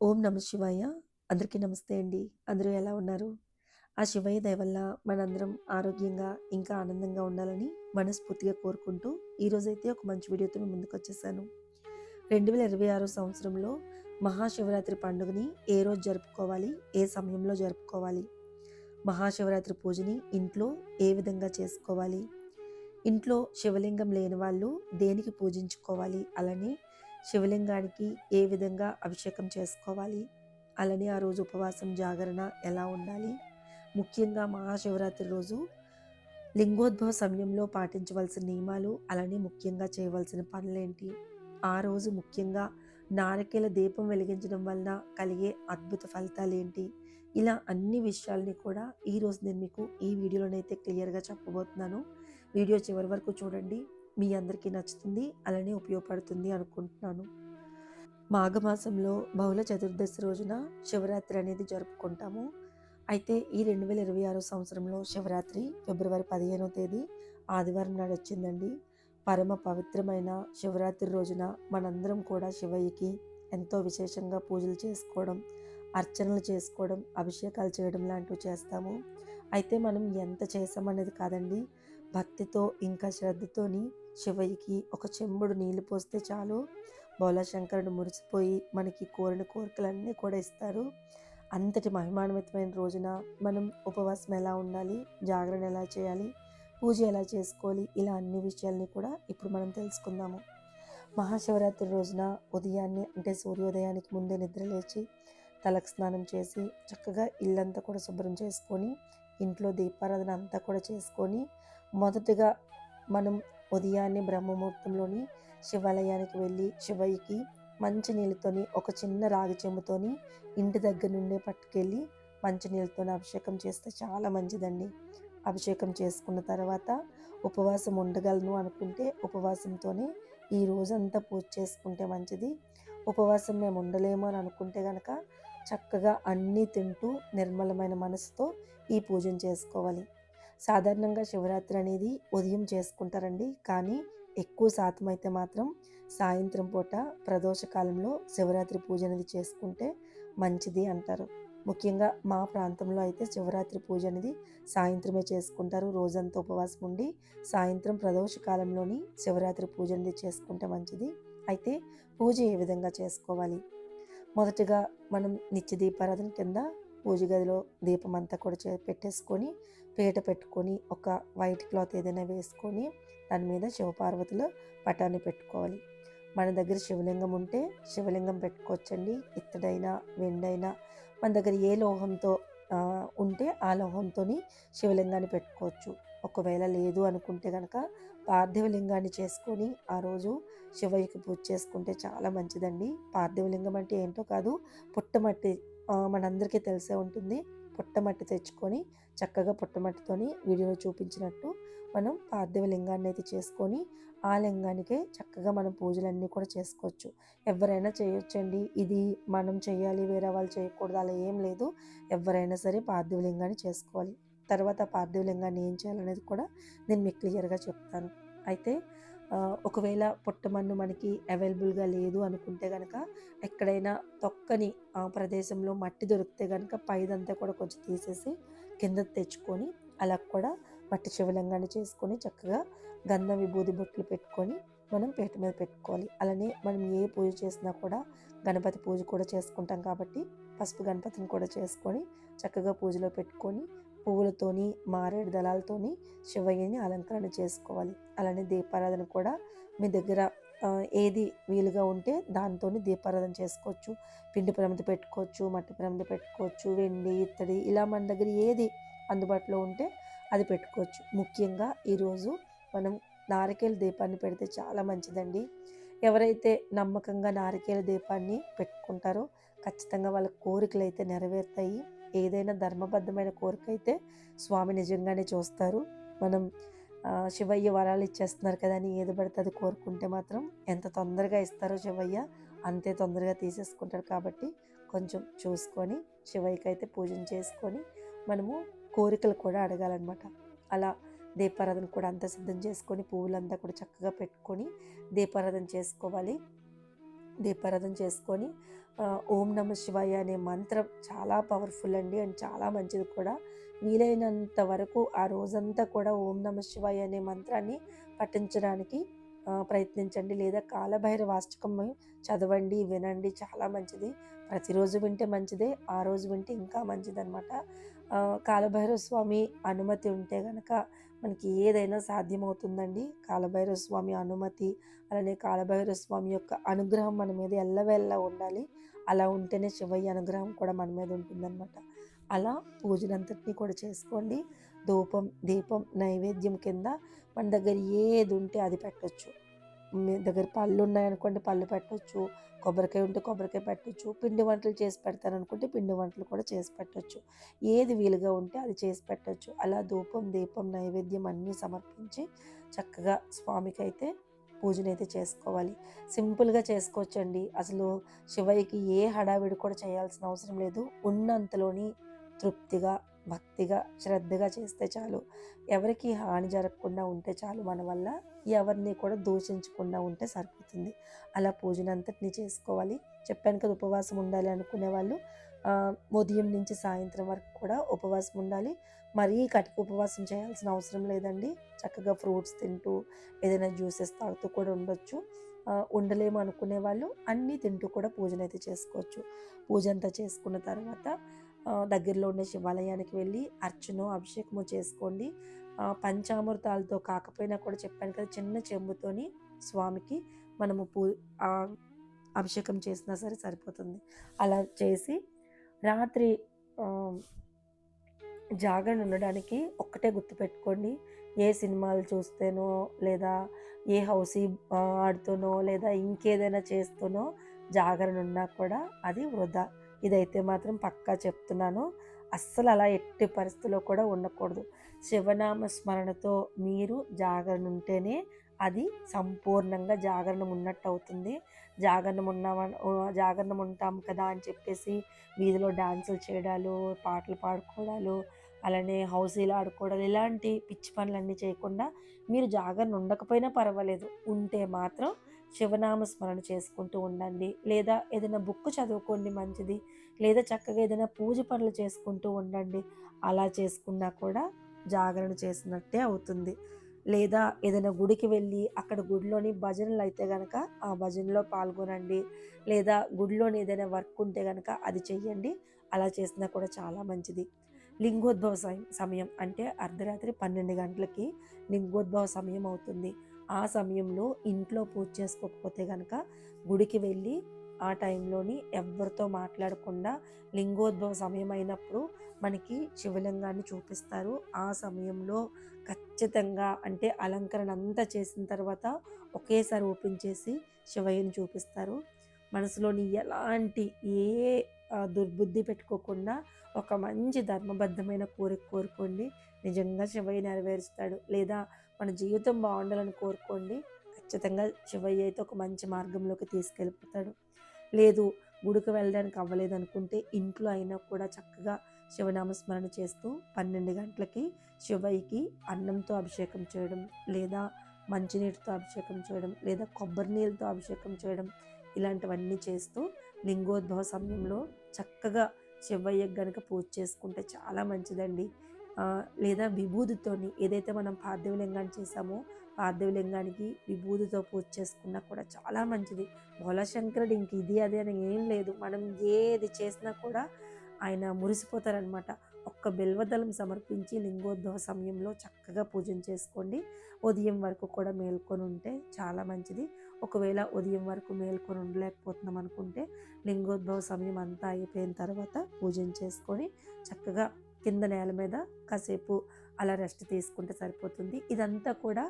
ఓం నమ శివాయ. అందరికీ నమస్తే అండి. అందరూ ఎలా ఉన్నారు? ఆ శివయ్య దయ వల్ల మనందరం ఆరోగ్యంగా, ఇంకా ఆనందంగా ఉండాలని మనస్ఫూర్తిగా కోరుకుంటూ, ఈరోజైతే ఒక మంచి వీడియోతో మీ ముందుకొచ్చేసాను. 2026 సంవత్సరంలో మహాశివరాత్రి పండుగని ఏ రోజు జరుపుకోవాలి? ఏ సమయంలో జరుపుకోవాలి? మహాశివరాత్రి పూజని ఇంట్లో ఏ విధంగా చేసుకోవాలి? ఇంట్లో శివలింగం లేని వాళ్ళు దేనికి పూజించుకోవాలి? అలానే శివలింగానికి ఏ విధంగా అభిషేకం చేసుకోవాలి? అలానే ఆ రోజు ఉపవాసం జాగరణ ఎలా ఉండాలి? ముఖ్యంగా మహాశివరాత్రి రోజు లింగోద్భవ సమయంలో పాటించవలసిన నియమాలు, అలానే ముఖ్యంగా చేయవలసిన పనులేంటి? ఆ రోజు ముఖ్యంగా నారికేల దీపం వెలిగించడం వలన కలిగే అద్భుత ఫలితాలేంటి? ఇలా అన్ని విషయాల్ని కూడా ఈరోజు నేను మీకు ఈ వీడియోలోనైతే క్లియర్‌గా చెప్పబోతున్నాను. వీడియో చివరి వరకు చూడండి. మీ అందరికీ నచ్చుతుంది, అలానే ఉపయోగపడుతుంది అనుకుంటున్నాను. మాఘమాసంలో బహుళ చతుర్దశి రోజున శివరాత్రి అనేది జరుపుకుంటాము. అయితే ఈ 2026 సంవత్సరంలో శివరాత్రి ఫిబ్రవరి 15వ తేదీ ఆదివారం నాడు వచ్చిందండి. పరమ పవిత్రమైన శివరాత్రి రోజున మనందరం కూడా శివయ్యకి ఎంతో విశేషంగా పూజలు చేసుకోవడం, అర్చనలు చేసుకోవడం, అభిషేకాలు చేయడం లాంటివి చేస్తాము. అయితే మనం ఎంత చేసామనేది కాదండి, భక్తితో ఇంకా శ్రద్ధతోని శివయ్యకి ఒక చెంబుడు నీళ్లు పోస్తే చాలు, బోలాశంకరుడు మురిసిపోయి మనకి కోరిన కోరికలన్నీ కూడా ఇస్తారు. అంతటి మహిమాన్వితమైన రోజున మనం ఉపవాసం ఎలా ఉండాలి, జాగరణ ఎలా చేయాలి, పూజ ఎలా చేసుకోవాలి, ఇలా అన్ని విషయాల్ని కూడా ఇప్పుడు మనం తెలుసుకుందాము. మహాశివరాత్రి రోజున ఉదయాన్నే అంటే సూర్యోదయానికి ముందే నిద్రలేచి తలకు స్నానం చేసి చక్కగా ఇల్లంతా కూడా శుభ్రం చేసుకొని, ఇంట్లో దీపారాధన అంతా కూడా చేసుకొని, మొదటగా మనం ఉదయాన్నే బ్రహ్మముహూర్తంలోని శివాలయానికి వెళ్ళి శివయ్యకి మంచి నీళ్ళతోని ఒక చిన్న రాగి చెంబుతోని ఇంటి దగ్గర నుండే పట్టుకెళ్ళి మంచినీళ్ళతోని అభిషేకం చేస్తే చాలా మంచిదండి. అభిషేకం చేసుకున్న తర్వాత ఉపవాసం ఉండగలను అనుకుంటే ఉపవాసంతోనే ఈ రోజంతా పూజ చేసుకుంటే మంచిది. ఉపవాసం మేము ఉండలేము అని అనుకుంటే గనక చక్కగా అన్నీ తింటూ నిర్మలమైన మనసుతో ఈ పూజను చేసుకోవాలి. సాధారణంగా శివరాత్రి అనేది ఉదయం చేసుకుంటారండి. కానీ ఎక్కువ శాతం అయితే మాత్రం సాయంత్రం పూట ప్రదోష కాలంలో శివరాత్రి పూజ అనేది చేసుకుంటే మంచిది అంటారు. ముఖ్యంగా మా ప్రాంతంలో అయితే శివరాత్రి పూజ అనేది సాయంత్రమే చేసుకుంటారు. రోజంతా ఉపవాసం ఉండి సాయంత్రం ప్రదోష కాలంలోని శివరాత్రి పూజ అనేది చేసుకుంటే మంచిది. అయితే పూజ ఏ విధంగా చేసుకోవాలి? మొదటగా మనం నిత్య దీపారాధన కింద పూజ గదిలో దీపం అంతా కూడా పెట్టేసుకొని, పీట పెట్టుకొని, ఒక వైట్ క్లాత్ ఏదైనా వేసుకొని దాని మీద శివపార్వతుల పటాన్ని పెట్టుకోవాలి. మన దగ్గర శివలింగం ఉంటే శివలింగం పెట్టుకోవచ్చండి. ఇత్తడైనా, వెండైనా మన దగ్గర ఏ లోహంతో ఉంటే ఆ లోహంతోని శివలింగాన్ని పెట్టుకోవచ్చు. ఒకవేళ లేదు అనుకుంటే గనక పార్థివ లింగాన్ని చేసుకొని ఆ రోజు శివయ్యకి పూజ చేసుకుంటే చాలా మంచిదండి. పార్థివ లింగం అంటే ఏంటో కాదు, పుట్టమట్టి మనందరికీ తెలిసే ఉంటుంది. పుట్టమట్టి తెచ్చుకొని చక్కగా పుట్టమట్టితోని వీడియోలో చూపించినట్టు మనం పార్థివ లింగాన్ని అయితే చేసుకొని ఆ లింగానికే చక్కగా మనం పూజలన్నీ కూడా చేసుకోవచ్చు. ఎవరైనా చేయొచ్చండి. ఇది మనం చేయాలి, వేరే వాళ్ళు చేయకూడదు అలా ఏం లేదు. ఎవరైనా సరే పార్థివ లింగాన్ని చేసుకోవాలి. తర్వాత పార్థివ లింగాన్ని ఏం చేయాలనేది కూడా నేను మీకు క్లియర్‌గా చెప్తాను. అయితే ఒకవేళ పుట్టమన్ను మనకి అవైలబుల్‌గా లేదు అనుకుంటే గనక ఎక్కడైనా తొక్కని ప్రదేశంలో మట్టి దొరికితే గనక పైదంతా కూడా కొంచెం తీసేసి కిందకి తెచ్చుకొని అలా కూడా మట్టి శివలింగాన్ని చేసుకొని చక్కగా గంధం విభూది బొట్లు పెట్టుకొని మనం పీట మీద పెట్టుకోవాలి. అలానే మనం ఏ పూజ చేసినా కూడా గణపతి పూజ కూడా చేసుకుంటాం కాబట్టి పసుపు గణపతిని కూడా చేసుకొని చక్కగా పూజలో పెట్టుకొని పువ్వులతోని, మారేడు దళాలతోని శివయ్యని అలంకరణ చేసుకోవాలి. అలానే దీపారాధన కూడా మీ దగ్గర ఏది వీలుగా ఉంటే దాంతోని దీపారాధన చేసుకోవచ్చు. పిండి ప్రమిద పెట్టుకోవచ్చు, మట్టి ప్రమిద పెట్టుకోవచ్చు, వెండి, ఇత్తడి ఇలా మన దగ్గర ఏది అందుబాటులో ఉంటే అది పెట్టుకోవచ్చు. ముఖ్యంగా ఈరోజు మనం నారికేల దీపాన్ని పెడితే చాలా మంచిదండి. ఎవరైతే నమ్మకంగా నారికేల దీపాన్ని పెట్టుకుంటారో ఖచ్చితంగా వాళ్ళ కోరికలైతే నెరవేరుతాయి. ఏదైనా ధర్మబద్ధమైన కోరికైతే స్వామి నిజంగానే చూస్తారు. మనం శివయ్య వరాలు ఇచ్చేస్తున్నారు కదా అని ఏది పడితే అది కోరుకుంటే మాత్రం ఎంత తొందరగా ఇస్తారో శివయ్య అంతే తొందరగా తీసేసుకుంటాడు. కాబట్టి కొంచెం చూసుకొని శివయ్యకైతే పూజన చేసుకొని మనము కోరికలు కూడా అడగాలన్నమాట. అలా దీపారాధన కూడా అంతా సిద్ధం చేసుకొని పువ్వులంతా కూడా చక్కగా పెట్టుకొని దీపారాధన చేసుకోవాలి. దీపారాధన చేసుకొని ఓం నమ శివాయ అనే మంత్రం చాలా పవర్ఫుల్ అండి అండ్ చాలా మంచిది కూడా. వీలైనంత వరకు ఆ రోజంతా కూడా ఓం నమ శివాయ అనే మంత్రాన్ని పఠించడానికి ప్రయత్నించండి. లేదా కాలభైరవ అష్టకం చదవండి, వినండి, చాలా మంచిది. ప్రతిరోజు వింటే మంచిదే, ఆ రోజు వింటే ఇంకా మంచిదనమాట. కాలభైరవ స్వామి అనుమతి ఉంటే గనక మనకి ఏదైనా సాధ్యమవుతుందండి. కాలభైరవ స్వామి అనుమతి, అలానే కాలభైరవ స్వామి యొక్క అనుగ్రహం మన మీద ఎల్లవేళలా ఉండాలి. అలా ఉంటేనే శివయ్య అనుగ్రహం కూడా మన మీద ఉంటుందన్నమాట. అలా పూజనంతటిని కూడా చేసుకోండి. ధూపం, దీపం, నైవేద్యం కింద మన దగ్గర ఏది ఉంటే అది పెట్టొచ్చు. మీ దగ్గర పళ్ళు ఉన్నాయనుకోండి పళ్ళు పెట్టొచ్చు, కొబ్బరికాయ ఉంటే కొబ్బరికాయ పెట్టొచ్చు, పిండి వంటలు చేసి పెడతాననుకుంటే పిండి వంటలు కూడా చేసి పెట్టొచ్చు. ఏది వీలుగా ఉంటే అది చేసి పెట్టొచ్చు. అలా ధూపం, దీపం, నైవేద్యం అన్నీ సమర్పించి చక్కగా స్వామికైతే పూజనైతే చేసుకోవాలి. సింపుల్‌గా చేసుకోవచ్చండి. అసలు శివయ్యకి ఏ హడావిడి కూడా చేయాల్సిన అవసరం లేదు. ఉన్నంతలోని తృప్తిగా, భక్తిగా, శ్రద్ధగా చేస్తే చాలు. ఎవరికీ హాని జరగకుండా ఉంటే చాలు మన వల్ల. ఎవరిని కూడా దూషించకుండా ఉంటే సరిపోతుంది. అలా పూజనంతటిని చేసుకోవాలి. చెప్పాను కదా ఉపవాసం ఉండాలి అనుకునే వాళ్ళు ఉదయం నుంచి సాయంత్రం వరకు కూడా ఉపవాసం ఉండాలి. మరీ కటిక ఉపవాసం చేయాల్సిన అవసరం లేదండి. చక్కగా ఫ్రూట్స్ తింటూ, ఏదైనా జ్యూసెస్ తాగుతూ కూడా ఉండొచ్చు. ఉండలేము అనుకునే వాళ్ళు అన్నీ తింటూ కూడా పూజనైతే చేసుకోవచ్చు. పూజ అంతా చేసుకున్న తర్వాత దగ్గరలో ఉన్న శివాలయానికి వెళ్ళి అర్చనో, అభిషేకమో చేసుకోండి. పంచామృతాలతో కాకపోయినా కూడా చెప్పాను కదా చిన్న చెంబుతోని స్వామికి మనము అభిషేకం చేసినా సరే సరిపోతుంది. అలా చేసి రాత్రి జాగరణ ఉండడానికి ఒక్కటే గుర్తుపెట్టుకోండి. ఏ సినిమాలు చూస్తేనో, లేదా ఏ హౌసీ ఆడుతూనో, లేదా ఇంకేదైనా చేస్తూనో జాగరణ ఉన్నా కూడా అది వృధా. ఇదైతే మాత్రం పక్కా చెప్తున్నాను. అస్సలు అలా ఎట్టి పరిస్థితిలో కూడా ఉండకూడదు. శివనామ స్మరణతో మీరు జాగరణ ఉంటేనే అది సంపూర్ణంగా జాగరణం ఉన్నట్టు అవుతుంది. జాగరణం ఉంటాం కదా అని చెప్పేసి వీధిలో డాన్సులు చేయడాలు, పాటలు పాడుకోవడాలు, అలానే హౌసీలు ఆడుకోవడాలు, ఇలాంటి పిచ్చి పనులన్నీ చేయకుండా మీరు జాగరణ ఉండకపోయినా పర్వాలేదు. ఉంటే మాత్రం శివనామ స్మరణ చేసుకుంటూ ఉండండి. లేదా ఏదైనా బుక్ చదువుకోండి మంచిది. లేదా చక్కగా ఏదైనా పూజ పనులు చేసుకుంటూ ఉండండి. అలా చేసుకున్నా కూడా జాగరణ చేసినట్టే అవుతుంది. లేదా ఏదైనా గుడికి వెళ్ళి అక్కడ గుడిలోని భజనలు అయితే గనక ఆ భజనలో పాల్గొనండి. లేదా గుడిలోని ఏదైనా వర్క్ ఉంటే గనక అది చెయ్యండి. అలా చేసినా కూడా చాలా మంచిది. లింగోద్భవ సమయం అంటే అర్ధరాత్రి 12 గంటలకి లింగోద్భవ సమయం అవుతుంది. ఆ సమయంలో ఇంట్లో పూజ చేసుకోకపోతే గనక గుడికి వెళ్ళి ఆ టైంలోని ఎవ్వరితో మాట్లాడకుండా లింగోద్భవ సమయం అయినప్పుడు మనకి శివలింగాన్ని చూపిస్తారు. ఆ సమయంలో ఖచ్చితంగా అంటే అలంకరణ అంతా చేసిన తర్వాత ఒకేసారి ఓపెన్ చేసి శివయ్యని చూపిస్తారు. మనసులోని ఎలాంటి ఏ దుర్బుద్ధి పెట్టుకోకుండా ఒక మంచి ధర్మబద్ధమైన కోరిక కోరుకోండి. నిజంగా శివయ్య నెరవేరుస్తాడు. లేదా మన జీవితం బాగుండాలని కోరుకోండి. ఖచ్చితంగా శివయ్య అయితే ఒక మంచి మార్గంలోకి తీసుకెళ్ళిపోతాడు. లేదు గుడికి వెళ్ళడానికి అవ్వలేదనుకుంటే ఇంట్లో అయినా కూడా చక్కగా శివనామస్మరణ చేస్తూ 12 గంటలకి శివయ్యకి అన్నంతో అభిషేకం చేయడం, లేదా మంచినీటితో అభిషేకం చేయడం, లేదా కొబ్బరి నీళ్ళతో అభిషేకం చేయడం, ఇలాంటివన్నీ చేస్తూ లింగోద్భవ సమయంలో చక్కగా శివయ్యకి గనక పూజ చేసుకుంటే చాలా మంచిదండి. లేదా విభూదితోని ఏదైతే మనం పార్థివలింగాన్ని చేసామో పార్థివలింగానికి విభూదితో పూజ చేసుకున్నా కూడా చాలా మంచిది. భోళాశంకరుడు ఇంక ఇది అది అని ఏం లేదు. మనం ఏది చేసినా కూడా ఆయన మురిసిపోతారనమాట. ఒక్క బిల్వదళం సమర్పించి లింగోద్భవ సమయంలో చక్కగా పూజన చేసుకోండి. ఉదయం వరకు కూడా మేల్కొని ఉంటే చాలా మంచిది. ఒకవేళ ఉదయం వరకు మేల్కొని ఉండలేకపోతున్నాం అనుకుంటే లింగోద్భవ సమయం అంతా అయిపోయిన తర్వాత పూజన చేసుకొని చక్కగా కింద నేల మీద కాసేపు అలా రెస్ట్ తీసుకుంటే సరిపోతుంది. ఇదంతా కూడా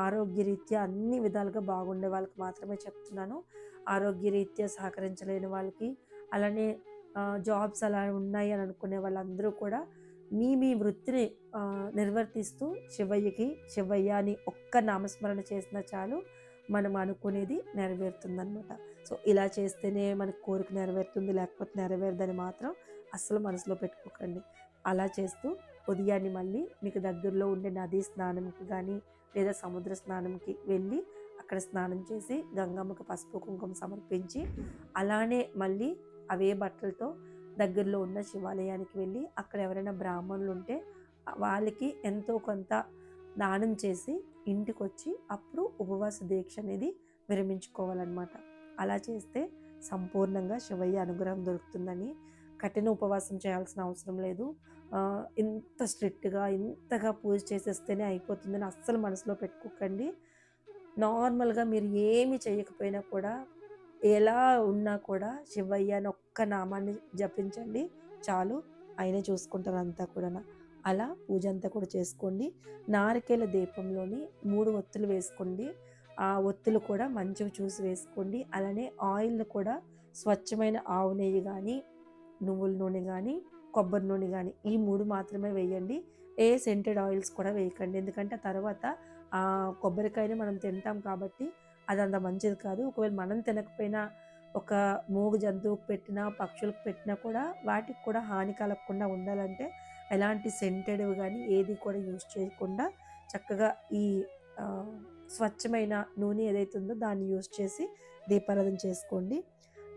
ఆరోగ్యరీత్యా అన్ని విధాలుగా బాగుండే వాళ్ళకి మాత్రమే చెప్తున్నాను. ఆరోగ్యరీత్యా సహకరించలేని వాళ్ళకి, అలానే జాబ్స్ అలా ఉన్నాయి అని అనుకునే వాళ్ళందరూ కూడా మీ వృత్తిని నిర్వర్తిస్తూ శివయ్య అని ఒక్క నామస్మరణ చేసినా చాలు మనం అనుకునేది నెరవేరుతుందనమాట. సో ఇలా చేస్తేనే మనకు కోరిక నెరవేరుతుంది, లేకపోతే నెరవేరదని మాత్రం అస్సలు మనసులో పెట్టుకోకండి. అలా చేస్తూ ఉదయాన్నే మళ్ళీ మీకు దగ్గరలో ఉండే నదీ స్నానంకి కానీ లేదా సముద్ర స్నానంకి వెళ్ళి అక్కడ స్నానం చేసి గంగమ్మకి పసుపు కుంకుమ సమర్పించి అలానే మళ్ళీ అవే బట్టలతో దగ్గరలో ఉన్న శివాలయానికి వెళ్ళి అక్కడ ఎవరైనా బ్రాహ్మణులు ఉంటే వాళ్ళకి ఎంతో కొంత దానం చేసి ఇంటికి వచ్చి అప్పుడు ఉపవాస దీక్ష అనేది విరమించుకోవాలన్నమాట. అలా చేస్తే సంపూర్ణంగా శివయ్య అనుగ్రహం దొరుకుతుందని, కఠిన ఉపవాసం చేయాల్సిన అవసరం లేదు. ఇంత స్ట్రిక్ట్గా ఇంతగా పూజ చేసేస్తేనే అయిపోతుందని అస్సలు మనసులో పెట్టుకోకండి. నార్మల్గా మీరు ఏమి చేయకపోయినా కూడా, ఎలా ఉన్నా కూడా శివయ్య అని ఒక్క నామాన్ని జపించండి చాలు. ఆయనే చూసుకుంటారు అంతా కూడా. అలా పూజ అంతా కూడా చేసుకోండి. నారికేల దీపంలోని 3 ఒత్తులు వేసుకోండి. ఆ ఒత్తులు కూడా మంచివి చూసి వేసుకోండి. అలానే ఆయిల్ కూడా స్వచ్ఛమైన ఆవు నెయ్యి కానీ, నువ్వుల నూనె కానీ, కొబ్బరి నూనె కానీ ఈ 3 మాత్రమే వేయండి. ఏ సెంటెడ్ ఆయిల్స్ కూడా వేయకండి. ఎందుకంటే తర్వాత కొబ్బరికాయని మనం తింటాం కాబట్టి అది అంత మంచిది కాదు. ఒకవేళ మనం తినకపోయినా ఒక మూగ జంతువుకి పెట్టినా, పక్షులకు పెట్టినా కూడా వాటికి కూడా హాని కలగకుండా ఉండాలంటే ఎలాంటి సెంటెడ్‌వి గానీ ఏది కూడా యూజ్ చేయకుండా చక్కగా ఈ స్వచ్ఛమైన నూనె ఏదైతే ఉందో దాన్ని యూజ్ చేసి దీపారాధన చేసుకోండి.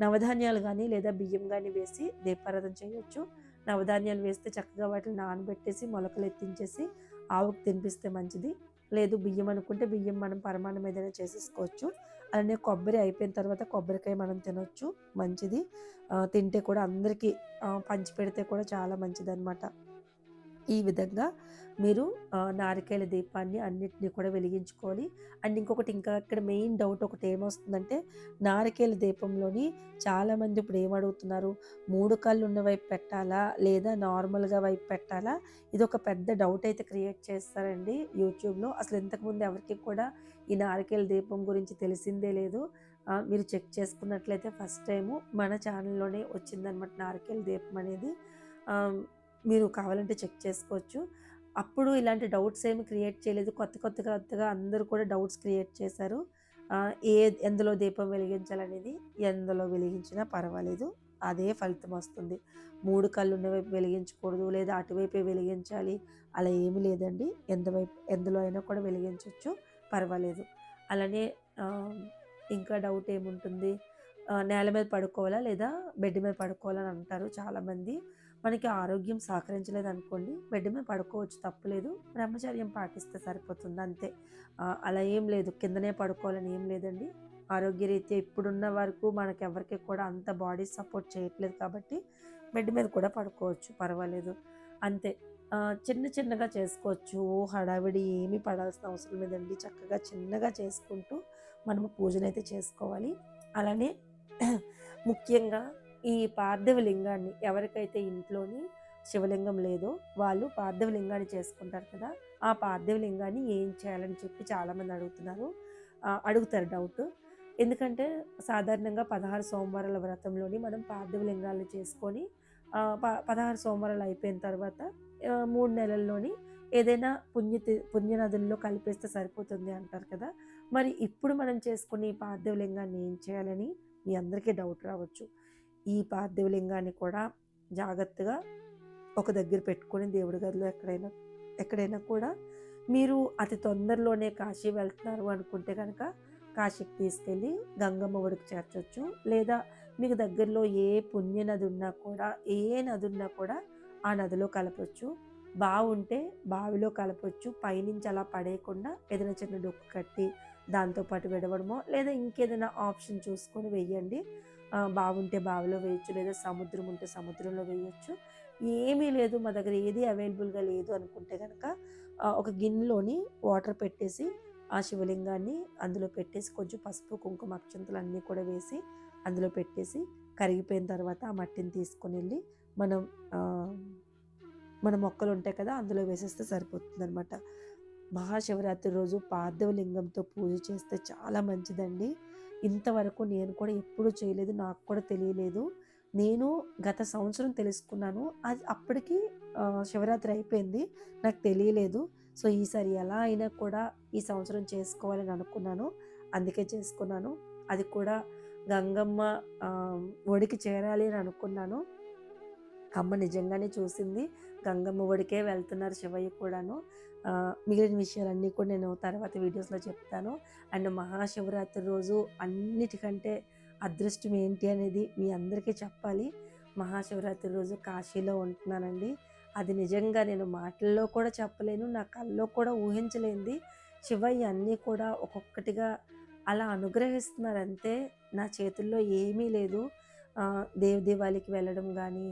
నవధాన్యాలు కానీ లేదా బియ్యం కానీ వేసి దీపారాధన చేయొచ్చు. నవధాన్యాలు వేస్తే చక్కగా వాటిని నానబెట్టేసి మొలకలు ఎత్తించేసి ఆవుకు తినిపిస్తే మంచిది. లేదు బియ్యం అనుకుంటే బియ్యం మనం పరమాన్నం ఏదైనా చేసేసుకోవచ్చు. అలానే కొబ్బరి అయిపోయిన తర్వాత కొబ్బరికాయ మనం తినొచ్చు, మంచిది. తింటే కూడా అందరికీ పంచిపెడితే కూడా చాలా మంచిదన్నమాట. ఈ విధంగా మీరు నారికేల దీపాన్ని అన్నిటిని కూడా వెలిగించుకోవాలి. అండ్ ఇంకొకటి ఇంకా ఇక్కడ మెయిన్ డౌట్ ఒకటి ఏమొస్తుందంటే, నారికేల దీపంలోని చాలామంది ఇప్పుడు ఏమడుగుతున్నారు, 3 కళ్ళు ఉన్న వైపు పెట్టాలా లేదా నార్మల్గా వైపు పెట్టాలా? ఇదొక పెద్ద డౌట్ అయితే క్రియేట్ చేస్తారండి యూట్యూబ్లో. అసలు ఇంతకుముందు ఎవరికి కూడా ఈ నారికేల దీపం గురించి తెలిసిందే లేదు. మీరు చెక్ చేసుకున్నట్లయితే ఫస్ట్ టైము మన ఛానల్లోనే వచ్చిందనమాట నారికేల దీపం అనేది. మీరు కావాలంటే చెక్ చేసుకోవచ్చు. అప్పుడు ఇలాంటి డౌట్స్ ఏమి క్రియేట్ చేయలేదు. కొత్తగా అందరూ కూడా డౌట్స్ క్రియేట్ చేశారు. ఎందులో దీపం వెలిగించాలనేది, ఎందులో వెలిగించినా పర్వాలేదు, అదే ఫలితం వస్తుంది. 3 కళ్ళు ఉన్న వైపు వెలిగించకూడదు లేదా అటువైపే వెలిగించాలి అలా ఏమీ లేదండి. ఎందులో అయినా కూడా వెలిగించవచ్చు, పర్వాలేదు. అలానే ఇంకా డౌట్ ఏముంటుంది, నేల మీద పడుకోవాలా లేదా బెడ్ మీద పడుకోవాలా అని అంటారు చాలామంది. మనకి ఆరోగ్యం సహకరించలేదు అనుకోండి, బెడ్ మీద పడుకోవచ్చు, తప్పులేదు. బ్రహ్మచర్యం పాటిస్తే సరిపోతుంది అంతే. అలా ఏం లేదు, కిందనే పడుకోవాలని ఏం లేదండి. ఆరోగ్యరీత్యా ఇప్పుడున్న వరకు మనకెవరికి కూడా అంత బాడీ సపోర్ట్ చేయట్లేదు కాబట్టి బెడ్ మీద కూడా పడుకోవచ్చు, పర్వాలేదు అంతే. చిన్నగా చేసుకోవచ్చు. హడావిడి ఏమీ పడాల్సిన అవసరం లేదండి. చక్కగా చిన్నగా చేసుకుంటూ మనము పూజనైతే చేసుకోవాలి. అలానే ముఖ్యంగా ఈ పార్థివ లింగాన్ని ఎవరికైతే ఇంట్లోని శివలింగం లేదో వాళ్ళు పార్థివ లింగాన్ని చేసుకుంటారు కదా, ఆ పార్థివ లింగాన్ని ఏం చేయాలని చెప్పి చాలామంది అడుగుతారు డౌట్. ఎందుకంటే సాధారణంగా 16 సోమవారాల వ్రతంలోని మనం పార్థివ లింగాలను చేసుకొని 16 సోమవారాలు అయిపోయిన తర్వాత 3 నెలల్లోని ఏదైనా పుణ్యనదుల్లో కలిపేస్తే సరిపోతుంది అంటారు కదా. మరి ఇప్పుడు మనం చేసుకునే ఈ పార్థివ లింగాన్ని ఏం చేయాలని మీ అందరికీ డౌట్ రావచ్చు. ఈ పార్థివ లింగాన్ని కూడా జాగ్రత్తగా ఒక దగ్గర పెట్టుకొని దేవుడి గదిలో ఎక్కడైనా కూడా మీరు అతి తొందరలోనే కాశీ వెళ్తున్నారు అనుకుంటే కనుక కాశీకి తీసుకెళ్ళి గంగమ్మ ఒడికి చేర్చొచ్చు. లేదా మీకు దగ్గరలో ఏ పుణ్య నది ఉన్నా కూడా, ఏ నది ఉన్నా కూడా ఆ నదిలో కలపొచ్చు. బావుంటే బావిలో కలపొచ్చు. పైనుంచి అలా పడేయకుండా ఏదైనా చిన్న డొక్కు కట్టి దాంతోపాటు విడవడమో లేదా ఇంకేదైనా ఆప్షన్ చూసుకొని వెయ్యండి. బావుంటే బావిలో వేయొచ్చు, లేదా సముద్రం ఉంటే సముద్రంలో వేయొచ్చు. ఏమీ లేదు మా దగ్గర ఏది అవైలబుల్గా లేదు అనుకుంటే కనుక ఒక గిన్నెలోని వాటర్ పెట్టేసి ఆ శివలింగాన్ని అందులో పెట్టేసి కొంచెం పసుపు కుంకుమ అక్షంతలు అన్నీ కూడా వేసి అందులో పెట్టేసి కరిగిపోయిన తర్వాత ఆ మట్టిని తీసుకొని వెళ్ళి మన మొక్కలు ఉంటాయి కదా అందులో వేసేస్తే సరిపోతుంది అనమాట. మహాశివరాత్రి రోజు పార్థివ లింగంతో పూజ చేస్తే చాలా మంచిదండి. ఇంతవరకు నేను కూడా ఎప్పుడూ చేయలేదు, నాకు కూడా తెలియలేదు. నేను గత సంవత్సరం తెలుసుకున్నాను. అది అప్పటికి శివరాత్రి అయిపోయింది, నాకు తెలియలేదు. సో ఈసారి ఎలా అయినా కూడా ఈ సంవత్సరం చేసుకోవాలని అనుకున్నాను, అందుకే చేసుకున్నాను. అది కూడా గంగమ్మ ఒడికి చేరాలి అని అనుకున్నాను. అమ్మ నిజంగానే చూసింది. గంగమ్మ ఒడికే వెళ్తున్నారు శివయ్య కూడాను. మిగిలిన విషయాలన్నీ కూడా నేను తర్వాత వీడియోస్‌లో చెప్తాను. అండ్ మహాశివరాత్రి రోజు అన్నిటికంటే అదృష్టం ఏంటి అనేది మీ అందరికీ చెప్పాలి. మహాశివరాత్రి రోజు కాశీలో ఉంటున్నానండి. అది నిజంగా నేను మాటల్లో కూడా చెప్పలేను. నా కల్లో కూడా ఊహించలేనిది. శివయ్య అన్నీ కూడా ఒక్కొక్కటిగా అలా అనుగ్రహిస్తున్నారంతే. నా చేతుల్లో ఏమీ లేదు. దేవాలయానికి వెళ్ళడం గానీ,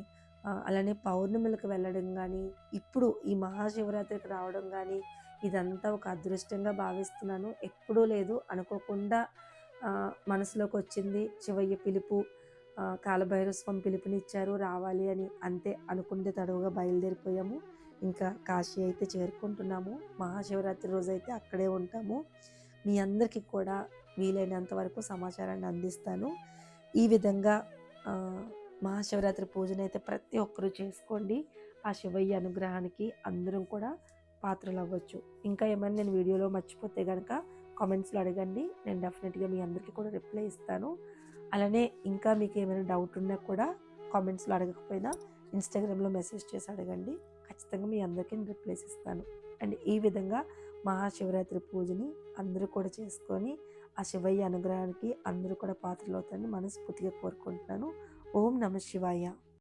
అలానే పౌర్ణములకు వెళ్ళడం గానీ, ఇప్పుడు ఈ మహాశివరాత్రికి రావడం గానీ, ఇదంతా ఒక అదృష్టంగా భావిస్తున్నాను. ఎప్పుడూ లేదు అనుకోకుండా మనసులోకొచ్చింది శివయ్య పిలుపు. కాలభైరవ స్వామి పిలుపునిచ్చారు రావాలి అని. అంతే అనుకుంటే తడవుగా బయలుదేరిపోయాము. ఇంకా కాశీ అయితే చేరుకుంటున్నాము. మహాశివరాత్రి రోజైతే అక్కడే ఉంటాము. మీ అందరికీ కూడా వీలైనంత వరకు సమాచారాన్ని అందిస్తాను. ఈ విధంగా మహాశివరాత్రి పూజనైతే ప్రతి ఒక్కరూ చేసుకోండి. ఆ శివయ్య అనుగ్రహానికి అందరం కూడా పాత్రలవ్వచ్చు. ఇంకా ఏమైనా నేను వీడియోలో మర్చిపోతే గనక కామెంట్స్‌లో అడగండి. నేను డెఫినెట్‌గా మీ అందరికీ కూడా రిప్లై ఇస్తాను. అలానే ఇంకా మీకు ఏమైనా డౌట్ ఉన్నా కూడా కామెంట్స్‌లో అడగకపోయినా ఇన్‌స్టాగ్రామ్‌లో మెసేజ్ చేసి అడగండి. ఖచ్చితంగా మీ అందరికీ నేను రిప్లైస్ ఇస్తాను. అండ్ ఈ విధంగా మహాశివరాత్రి పూజని అందరూ కూడా చేసుకొని ఆ శివయ్య అనుగ్రహానికి అందరూ కూడా పాత్రలవుతారని మనస్ఫూర్తిగా కోరుకుంటున్నాను. ఓం నమః శివాయ.